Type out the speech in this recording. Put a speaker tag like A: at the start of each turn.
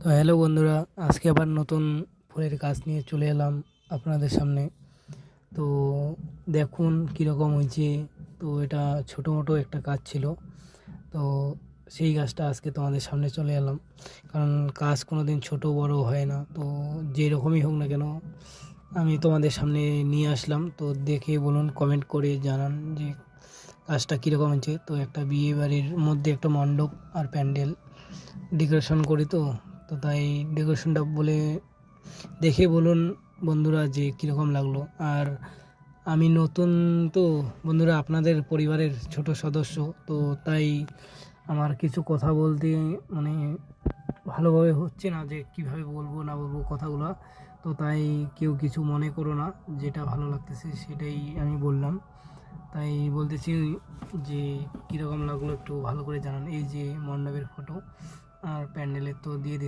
A: তো হ্যালো বন্ধুরা, আজকে আবার নতুন ফুলের গাছ নিয়ে চলে এলাম আপনাদের সামনে। তো দেখুন কীরকম হয়েছে। তো এটা ছোটো মোটো একটা গাছ ছিল, তো সেই গাছটা আজকে তোমাদের সামনে চলে এলাম। কারণ গাছ কোনো দিন ছোটো বড় হয় না, তো যেরকমই হোক না কেন আমি তোমাদের সামনে নিয়ে আসলাম। তো দেখে বলুন, কমেন্ট করে জানান যে গাছটা কীরকম হয়েছে। তো একটা বিয়ে বাড়ির মধ্যে একটা মণ্ডপ আর প্যান্ডেল ডেকোরেশন করি, তো তো তাই ডেকোরেশনটা বলে দেখে বলুন বন্ধুরা যে কীরকম লাগলো। আর আমি নতুন, তো বন্ধুরা আপনাদের পরিবারের ছোট সদস্য, তো তাই আমার কিছু কথা বলতে মানে ভালোভাবে হচ্ছে না যে কিভাবে বলবো না বলবো কথাগুলো। তো তাই কেউ কিছু মনে করো না, যেটা ভালো লাগতেছে সেটাই আমি বললাম। তাই বলতেছি যে কীরকম লাগলো একটু ভালো করে জানান। এই যে মণ্ডপের ফটো আর প্যান্ডেলের তো দিয়ে দিছি।